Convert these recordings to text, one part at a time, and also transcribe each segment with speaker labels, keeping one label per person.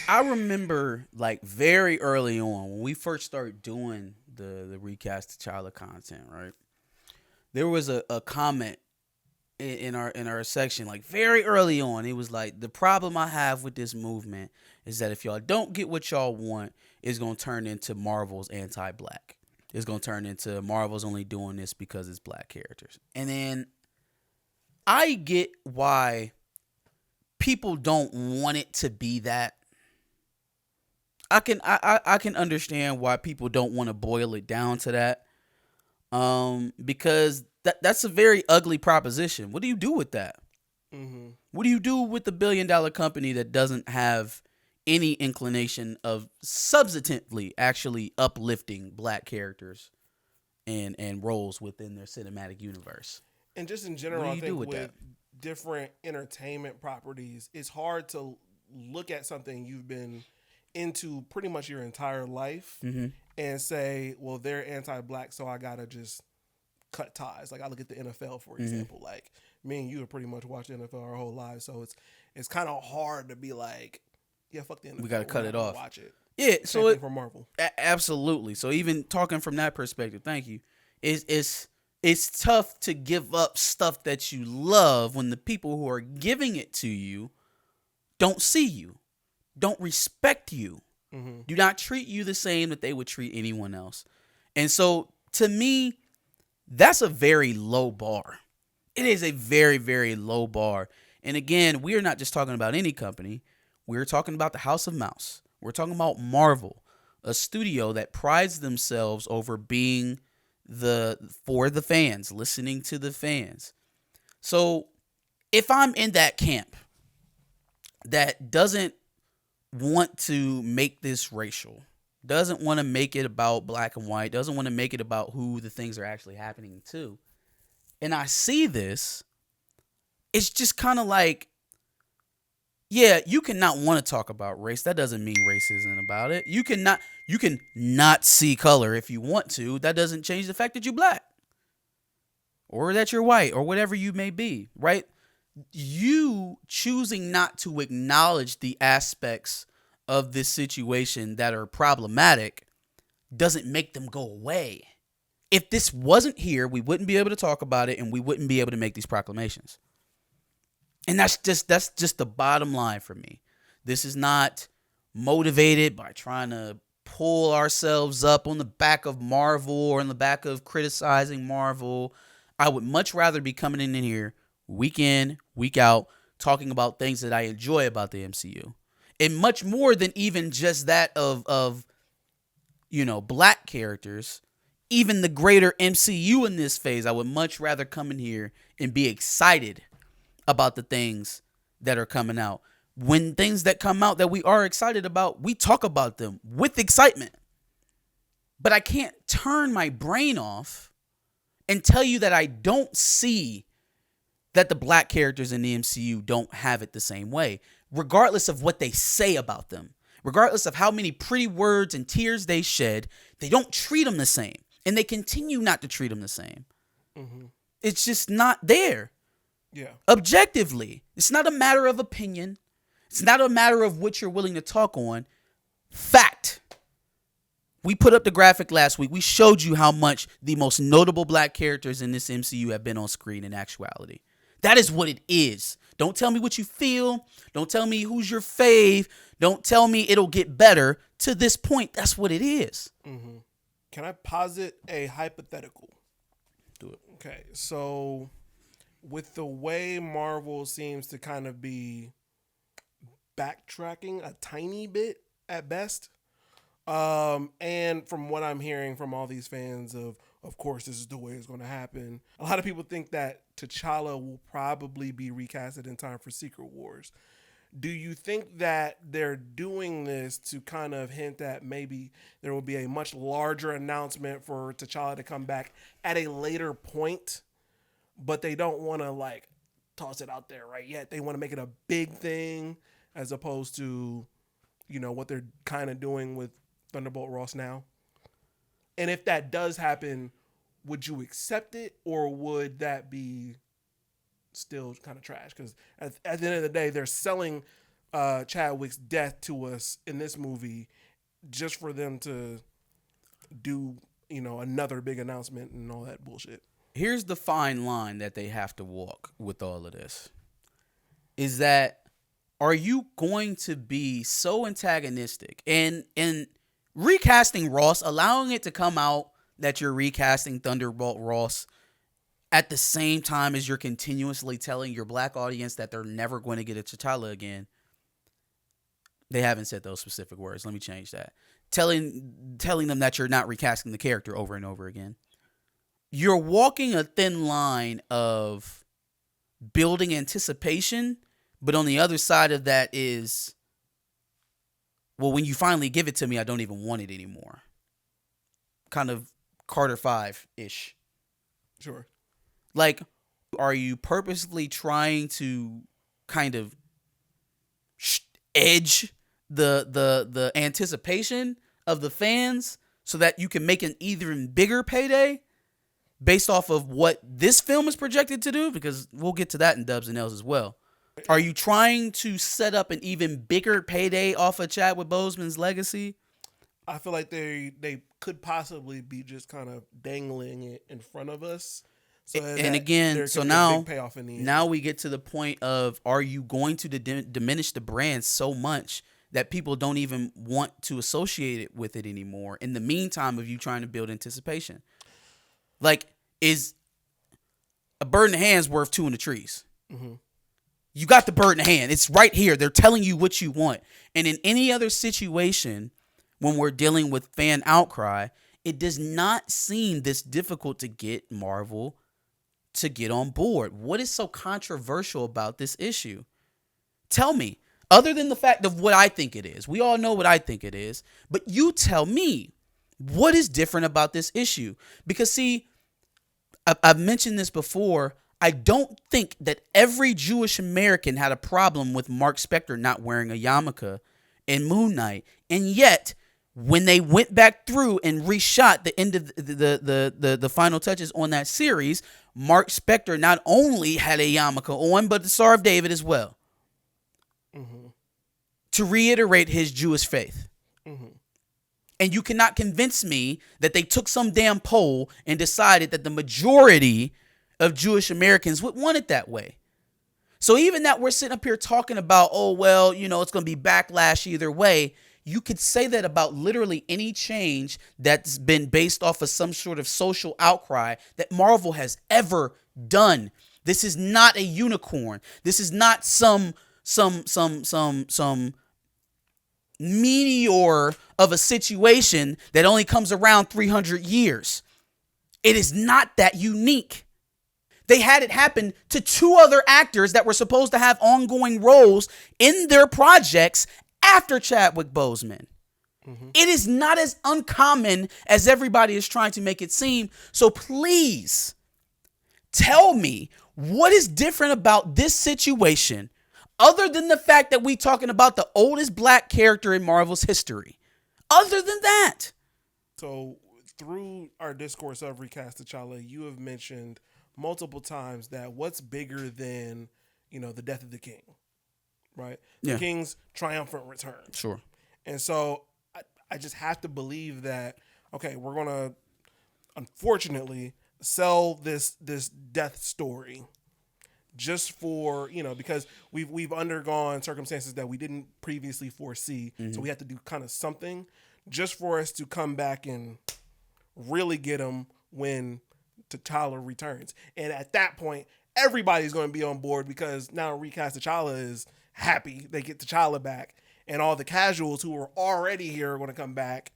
Speaker 1: I remember like very early on when we first started doing the recast T'Challa content, right? There was a comment in our section like very early on. It was like the problem I have with this movement is that if y'all don't get what y'all want, it's gonna turn into Marvel's anti-black. It's gonna turn into Marvel's only doing this because it's black characters. And then I get why people don't want it to be that. I can understand why people don't want to boil it down to that. Because that's a very ugly proposition. What do you do with that?
Speaker 2: Mm-hmm.
Speaker 1: What do you do with the $1 billion company that doesn't have any inclination of substantively actually uplifting black characters and roles within their cinematic universe?
Speaker 2: And just in
Speaker 1: What
Speaker 2: general,
Speaker 1: do
Speaker 2: I
Speaker 1: you do
Speaker 2: think
Speaker 1: with
Speaker 2: with
Speaker 1: that?
Speaker 2: different entertainment properties, it's hard to look at something you've been into pretty much your entire life
Speaker 1: Mm-hmm.
Speaker 2: and say, well, they're anti-black, so I gotta just cut ties. Like I look at the NFL, for example. Like me and you have pretty much watched the NFL our whole lives, so it's kind of hard to be like, yeah, fuck the NFL.
Speaker 1: We got to cut
Speaker 2: We're
Speaker 1: it
Speaker 2: not gonna
Speaker 1: off.
Speaker 2: watch it.
Speaker 1: Yeah,
Speaker 2: Same
Speaker 1: so
Speaker 2: thing for Marvel.
Speaker 1: absolutely. So even talking from that perspective, thank you. It's tough to give up stuff that you love when the people who are giving it to you don't see you, don't respect you,
Speaker 2: Mm-hmm.
Speaker 1: do not treat you the same that they would treat anyone else. And so to me, that's a very low bar. It is a very, very low bar. And again, we are not just talking about any company. We're talking about the House of Mouse. We're talking about Marvel, a studio that prides themselves over being for the fans, listening to the fans. So if I'm in that camp that doesn't want to make this racial, doesn't want to make it about black and white, doesn't want to make it about who the things are actually happening to, and I see this, it's just kind of like, yeah, you cannot want to talk about race. That doesn't mean race isn't about it. You can not see color if you want to. That doesn't change the fact that you're black or that you're white or whatever you may be, right? You choosing not to acknowledge the aspects of this situation that are problematic doesn't make them go away. If this wasn't here, we wouldn't be able to talk about it and we wouldn't be able to make these proclamations. And that's just the bottom line for me. This is not motivated by trying to pull ourselves up on the back of Marvel or on the back of criticizing Marvel. I would much rather be coming in here week in, week out, talking about things that I enjoy about the MCU. And much more than even just that of black characters. Even the greater MCU in this phase, I would much rather come in here and be excited about the things that are coming out. When things that come out that we are excited about, we talk about them with excitement. But I can't turn my brain off and tell you that I don't see that the black characters in the MCU don't have it the same way, regardless of what they say about them, regardless of how many pretty words and tears they shed, they don't treat them the same. And they continue not to treat them the same.
Speaker 2: Mm-hmm.
Speaker 1: It's just not there.
Speaker 2: Yeah.
Speaker 1: Objectively. It's not a matter of opinion. It's not a matter of what you're willing to talk on. Fact. We put up the graphic last week. We showed you how much the most notable black characters in this MCU have been on screen in actuality. That is what it is. Don't tell me what you feel. Don't tell me who's your fave. Don't tell me it'll get better. To this point, that's what it is.
Speaker 2: Mm-hmm. Can I posit a hypothetical?
Speaker 1: Do it.
Speaker 2: Okay, so with the way Marvel seems to kind of be backtracking a tiny bit at best, and from what I'm hearing from all these fans of course, this is the way it's going to happen. A lot of people think that T'Challa will probably be recasted in time for Secret Wars. Do you think that they're doing this to kind of hint that maybe there will be a much larger announcement for T'Challa to come back at a later point, but they don't want to like toss it out there right yet? They want to make it a big thing as opposed to, what they're kind of doing with Thunderbolt Ross now. And if that does happen, would you accept it, or would that be still kind of trash? Because at the end of the day, they're selling Chadwick's death to us in this movie, just for them to do another big announcement and all that bullshit.
Speaker 1: Here's the fine line that they have to walk with all of this. Is that, are you going to be so antagonistic and recasting Ross, allowing it to come out that you're recasting Thunderbolt Ross at the same time as you're continuously telling your black audience that they're never going to get a T'Challa again? They haven't said those specific words. Let me change that. Telling them that you're not recasting the character over and over again. You're walking a thin line of building anticipation, but on the other side of that is, well, when you finally give it to me, I don't even want it anymore. Kind of Carter 5-ish.
Speaker 2: Sure.
Speaker 1: Like, are you purposely trying to kind of edge the anticipation of the fans so that you can make an even bigger payday based off of what this film is projected to do? Because we'll get to that in Dubs and L's as well. Are you trying to set up an even bigger payday off of Chadwick Boseman's legacy?
Speaker 2: I feel like they could possibly be just kind of dangling it in front of us. So
Speaker 1: and again, so now we get to the point of, are you going to diminish the brand so much that people don't even want to associate it with it anymore in the meantime of you trying to build anticipation? Like, is a bird in the hand's worth two in the trees? Mm-hmm. You got the bird in the hand. It's right here. They're telling you what you want. And in any other situation, when we're dealing with fan outcry, it does not seem this difficult to get Marvel to get on board. What is so controversial about this issue? Tell me, other than the fact of what I think it is. We all know what I think it is, but you tell me, what is different about this issue? Because see, I've mentioned this before. I don't think that every Jewish American had a problem with Mark Spector not wearing a yarmulke in Moon Knight. And yet, when they went back through and reshot the end of the final touches on that series, Mark Spector not only had a yarmulke on, but the Star of David as well. Mm-hmm. To reiterate his Jewish faith. Mm-hmm. And you cannot convince me that they took some damn poll and decided that the majority of Jewish Americans would want it that way. So even that we're sitting up here talking about, oh, well, it's going to be backlash either way. You could say that about literally any change that's been based off of some sort of social outcry that Marvel has ever done. This is not a unicorn. This is not some meteor of a situation that only comes around 300 years. It is not that unique. They had it happen to two other actors that were supposed to have ongoing roles in their projects after Chadwick Boseman. Mm-hmm. It is not as uncommon as everybody is trying to make it seem. So please tell me, what is different about this situation other than the fact that we talking about the oldest black character in Marvel's history? Other than that.
Speaker 2: So through our discourse of Recast T'Challa, you have mentioned multiple times that what's bigger than, the death of the king, right? Yeah. The king's triumphant return.
Speaker 1: Sure.
Speaker 2: And so I just have to believe that, okay, we're going to, unfortunately, sell this death story just for, because we've undergone circumstances that we didn't previously foresee. Mm-hmm. So we have to do kind of something just for us to come back and really get them when T'Challa returns. And at that point, everybody's going to be on board because now Recast T'Challa is happy they get T'Challa back. And all the casuals who were already here are going to come back.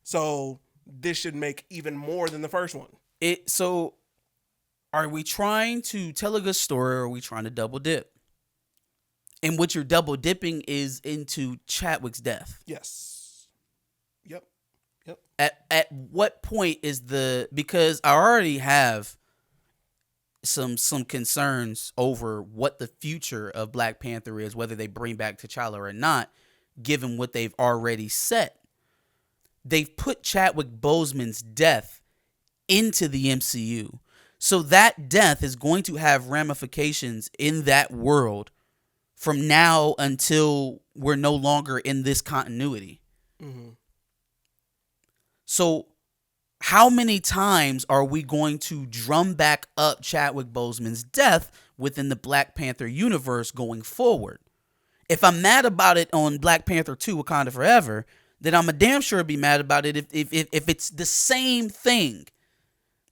Speaker 2: So this should make even more than the first one.
Speaker 1: So are we trying to tell a good story, or are we trying to double dip? And what you're double dipping is into Chadwick's death.
Speaker 2: Yes. Yep.
Speaker 1: At what point is because I already have some concerns over what the future of Black Panther is, whether they bring back T'Challa or not, given what they've already set. They've put Chadwick Boseman's death into the MCU. So that death is going to have ramifications in that world from now until we're no longer in this continuity.
Speaker 2: Mm-hmm.
Speaker 1: So how many times are we going to drum back up Chadwick Boseman's death within the Black Panther universe going forward? If I'm mad about it on Black Panther 2 Wakanda Forever, then I'm a damn sure be mad about it if it's the same thing.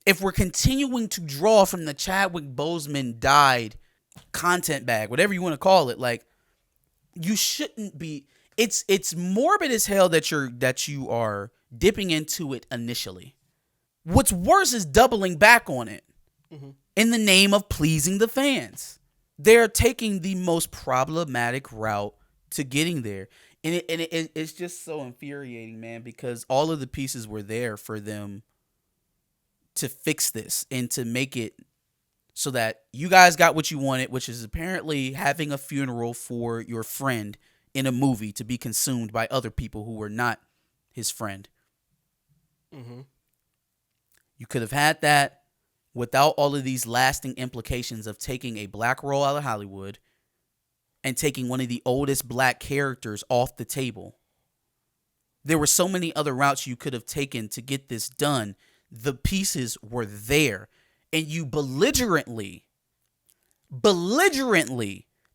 Speaker 1: If we're continuing to draw from the Chadwick Boseman died content bag, whatever you want to call it, like, you shouldn't be. It's morbid as hell that you are dipping into it initially. What's worse is doubling back on it in the name of pleasing the fans. They're taking the most problematic route to getting there. And it's just so infuriating, man, because all of the pieces were there for them to fix this and to make it so that you guys got what you wanted, which is apparently having a funeral for your friend in a movie to be consumed by other people who were not his friend.
Speaker 2: Mm-hmm.
Speaker 1: You could have had that without all of these lasting implications of taking a black role out of Hollywood and taking one of the oldest black characters off the table. There were so many other routes you could have taken to get this done. The pieces were there, and you belligerently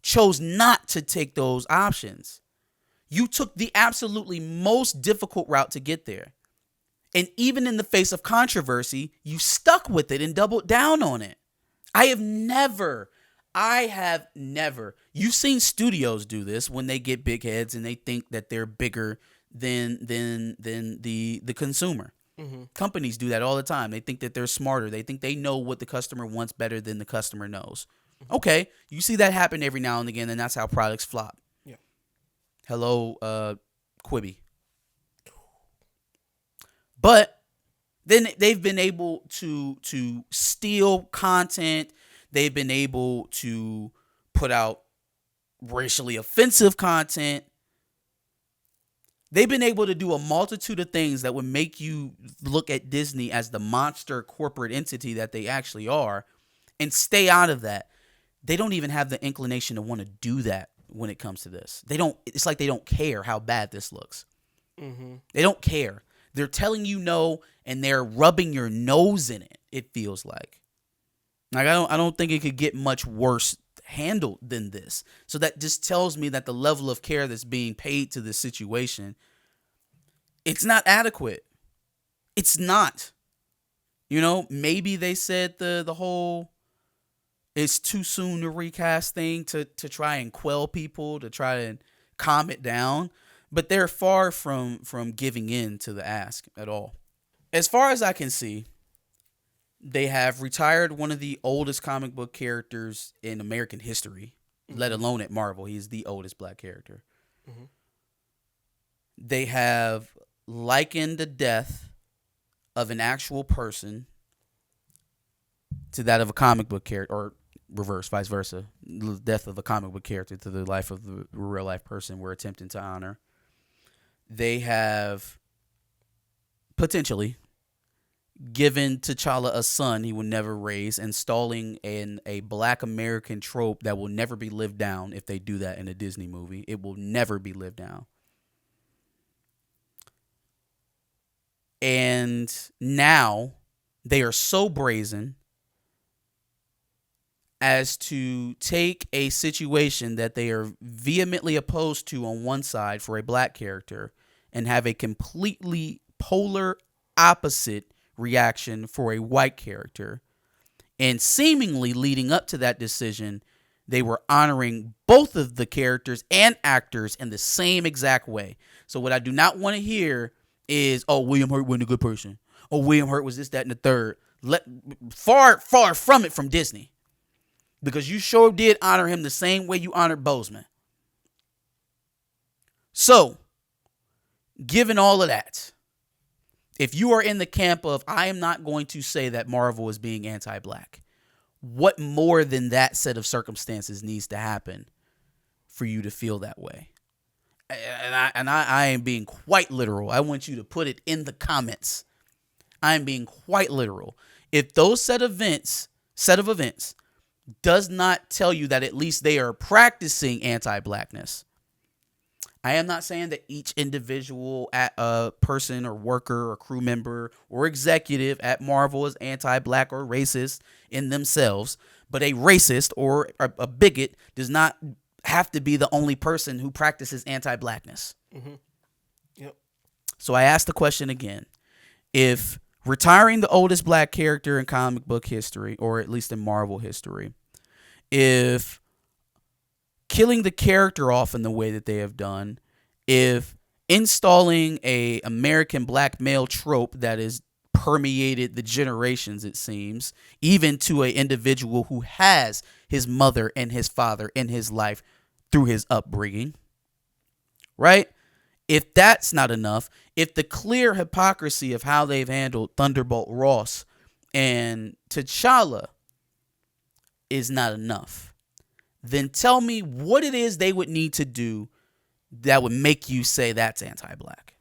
Speaker 1: chose not to take those options. You took the absolutely most difficult route to get there. And even in the face of controversy, you stuck with it and doubled down on it. I have never. You've seen studios do this when they get big heads and they think that they're bigger than the consumer.
Speaker 2: Mm-hmm.
Speaker 1: Companies do that all the time. They think that they're smarter. They think they know what the customer wants better than the customer knows. Okay, you see that happen every now and again, and that's how products flop.
Speaker 2: Yeah.
Speaker 1: Hello, Quibi. But then they've been able to steal content. They've been able to put out racially offensive content. They've been able to do a multitude of things that would make you look at Disney as the monster corporate entity that they actually are and stay out of that. They don't even have the inclination to want to do that when it comes to this. It's like they don't care how bad this looks.
Speaker 2: Mm-hmm.
Speaker 1: They don't care. They're telling you no, and they're rubbing your nose in it. It feels like I don't think it could get much worse handled than this. So that just tells me that the level of care that's being paid to this situation, it's not adequate. It's not. Maybe they said the whole it's too soon to recast thing to try and quell people, to try and calm it down. But they're far from giving in to the ask at all. As far as I can see, they have retired one of the oldest comic book characters in American history, let alone at Marvel. He's the oldest black character.
Speaker 2: Mm-hmm.
Speaker 1: They have likened the death of an actual person to that of a comic book character, or reverse, vice versa. The death of a comic book character to the life of the real life person we're attempting to honor. They have potentially given T'Challa a son he will never raise, installing a black American trope that will never be lived down if they do that in a Disney movie. It will never be lived down. And now they are so brazen as to take a situation that they are vehemently opposed to on one side for a black character and have a completely polar opposite reaction for a white character. And seemingly leading up to that decision, they were honoring both of the characters and actors in the same exact way. So what I do not want to hear is, oh, William Hurt wasn't a good person. Oh, William Hurt was this, that, and the third. Far from it from Disney. Because you sure did honor him the same way you honored Boseman. So, given all of that, if you are in the camp of, I am not going to say that Marvel is being anti-black, what more than that set of circumstances needs to happen for you to feel that way? And I am being quite literal. I want you to put it in the comments. I am being quite literal. If those set of events does not tell you that at least they are practicing anti-blackness. I am not saying that each individual person or worker or crew member or executive at Marvel is anti-black or racist in themselves, but a racist or a bigot does not have to be the only person who practices anti-blackness.
Speaker 2: Mm-hmm. Yep.
Speaker 1: So I asked the question again. If retiring the oldest black character in comic book history, or at least in Marvel history, if killing the character off in the way that they have done, if installing a American black male trope that is permeated the generations, it seems, even to an individual who has his mother and his father in his life through his upbringing, right? If that's not enough, if the clear hypocrisy of how they've handled Thunderbolt Ross and T'Challa is not enough, then tell me what it is they would need to do that would make you say that's anti-black.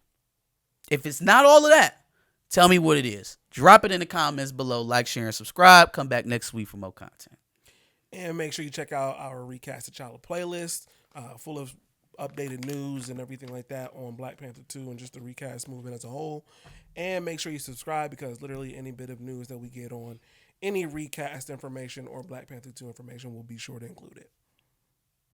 Speaker 1: If it's not all of that, tell me what it is. Drop it in the comments below. Like, share, and subscribe. Come back next week for more content.
Speaker 2: And make sure you check out our Recast T'Challa playlist, full of updated news and everything like that on Black Panther 2 and just the recast movement as a whole. And make sure you subscribe, because literally any bit of news that we get on any recast information or Black Panther 2 information, we'll be sure to include it.